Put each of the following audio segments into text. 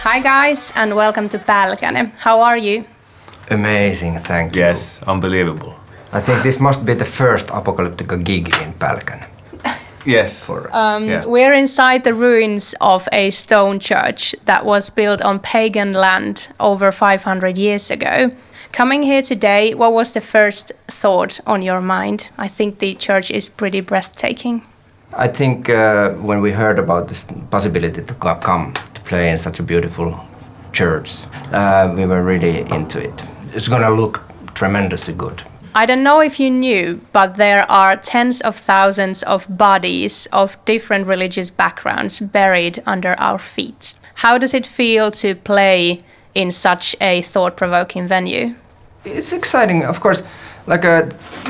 Hi guys, and welcome to Pälkäne. How are you? Amazing, thank you. Yes, unbelievable. I think this must be the first Apocalyptica gig in Pälkäne. Yes. We're inside the ruins of a stone church that was built on pagan land over 500 years ago. Coming here today, what was the first thought on your mind? I think the church is pretty breathtaking. I think when we heard about this possibility to come to play in such a beautiful church, we were really into it. It's gonna look tremendously good. I don't know if you knew, but there are tens of thousands of bodies of different religious backgrounds buried under our feet. How does it feel to play in such a thought-provoking venue? It's exciting, of course. Like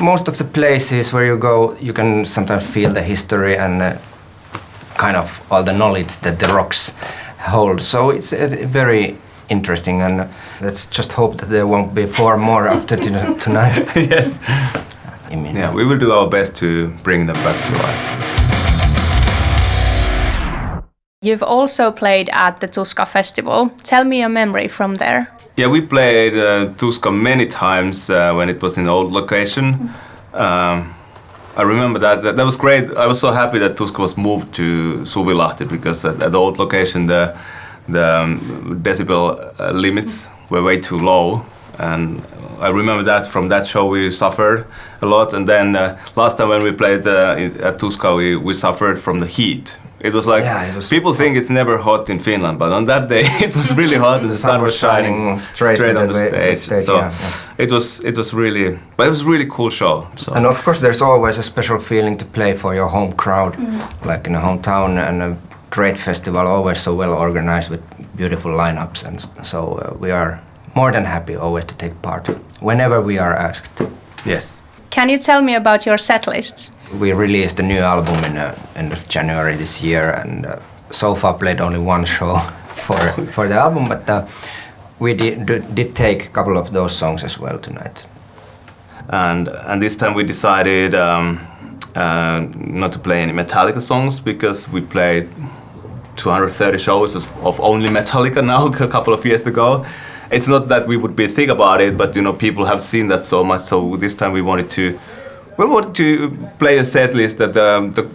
most of the places where you go, you can sometimes feel the history and kind of all the knowledge that the rocks hold. So it's very interesting, and let's just hope that there won't be 4 more after tonight. Yes. Yeah, we will do our best to bring them back to life. You've also played at the Tuska Festival. Tell me a memory from there. Yeah, we played Tuska many times when it was in the old location. I remember that was great. I was so happy that Tuska was moved to Suvilahti because at the old location the decibel limits were way too low, and I remember that from that show we suffered a lot. And then last time when we played at Tuska, we suffered from the heat. It was like, people think it's never hot in Finland, but on that day it was really hot and the sun was shining straight on the stage. So it was really, but it was a really cool show. So. And of course there's always a special feeling to play for your home crowd, like in a hometown, and a great festival, always so well organized with beautiful lineups, and so we are more than happy always to take part whenever we are asked. Yes. Can you tell me about your set lists? We released a new album in end of January this year, and so far played only 1 show for the album, but we did take a couple of those songs as well tonight. And this time we decided not to play any Metallica songs because we played 230 shows of only Metallica now a couple of years ago. It's not that we would be sick about it, but people have seen that so much. So this time we wanted to play a set list that the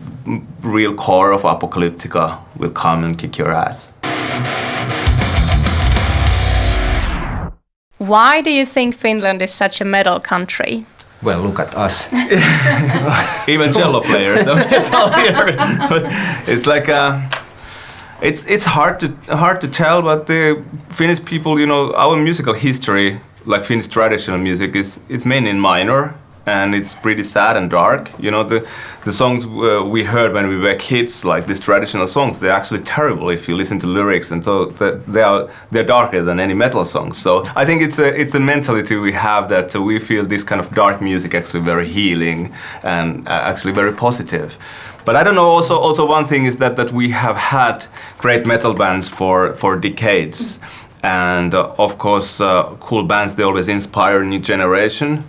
real core of Apocalyptica will come and kick your ass. Why do you think Finland is such a metal country? Well, look at us. Even cello players, the metal here. But it's like it's hard to tell, but the Finnish people, our musical history, like Finnish traditional music, is mainly in minor, and it's pretty sad and dark. The songs we heard when we were kids, like these traditional songs, they're actually terrible if you listen to lyrics, and so they're darker than any metal songs. So I think it's a mentality we have that we feel this kind of dark music actually very healing and actually very positive. But I don't know. Also, one thing is that we have had great metal bands for decades, and of course, cool bands, they always inspire a new generation.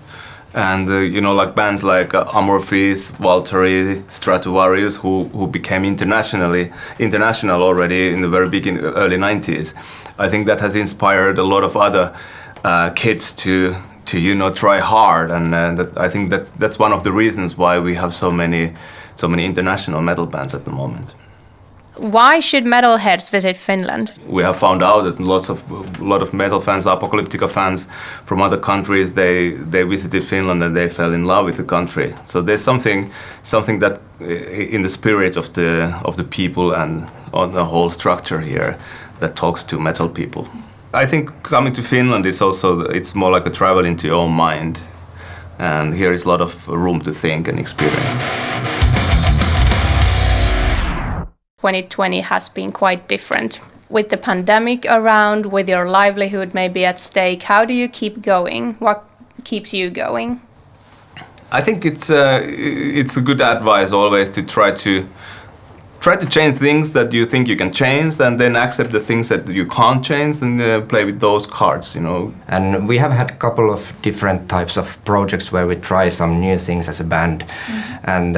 And like bands like Amorphis, Valtteri, Stratovarius, who became international already in the very early 90s. I think that has inspired a lot of other kids to try hard, and I think that's one of the reasons why we have so many international metal bands at the moment. Why should metalheads visit Finland? We have found out that a lot of metal fans, Apocalyptica fans from other countries, they visited Finland and they fell in love with the country. So there's something that in the spirit of the people and on the whole structure here that talks to metal people. I think coming to Finland it's more like a travel into your own mind, and here is a lot of room to think and experience. 2020 has been quite different. With the pandemic around, with your livelihood maybe at stake, how do you keep going? What keeps you going? I think it's a good advice always to try to change things that you think you can change, and then accept the things that you can't change, and play with those cards, And we have had a couple of different types of projects where we try some new things as a band, and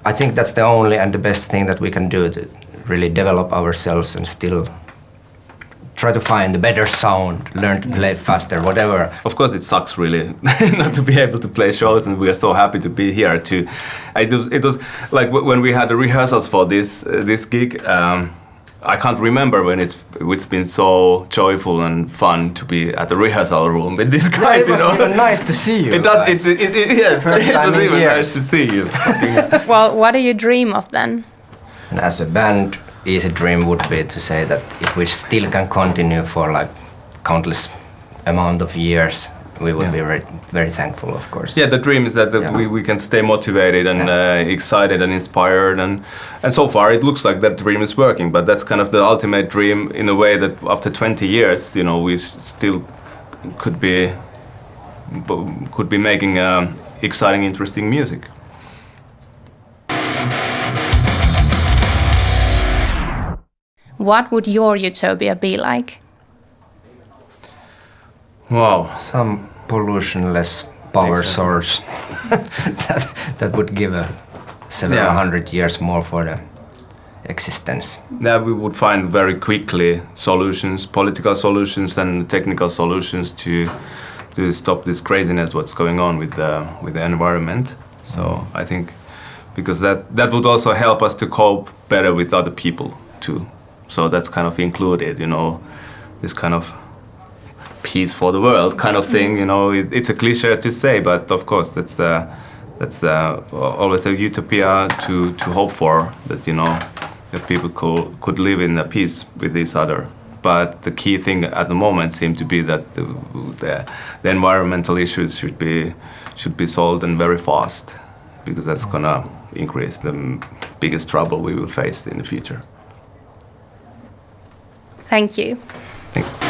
I think that's the only and the best thing that we can do to really develop ourselves and still try to find a better sound, learn to play faster, whatever. Of course, it sucks really not to be able to play shows, and we are so happy to be here too. It was like when we had the rehearsals for this gig. I can't remember when it's been so joyful and fun to be at the rehearsal room with these guys. It was even nice to see you. It does. Yes, it was even nice to see you. Well, what do you dream of then? And as a band, easy dream would be to say that if we still can continue for like countless amount of years, we would be very, very thankful, of course. Yeah, the dream is that we can stay motivated and excited and inspired, and so far it looks like that dream is working. But that's kind of the ultimate dream in a way that after 20 years, you know, we still could be making exciting, interesting music. What would your utopia be like? Wow. Some pollutionless power source that would give several hundred years more for the existence. Yeah, we would find very quickly solutions, political solutions and technical solutions to stop this craziness what's going on with the environment. So I think because that would also help us to cope better with other people too. So that's kind of included, you know, this kind of peace for the world kind of thing. You know, it's a cliche to say, but of course that's always a utopia to hope for, that, you know, that people could live in a peace with each other. But the key thing at the moment seems to be that the environmental issues should be solved and very fast, because that's gonna increase the biggest trouble we will face in the future. Thank you. Thank you.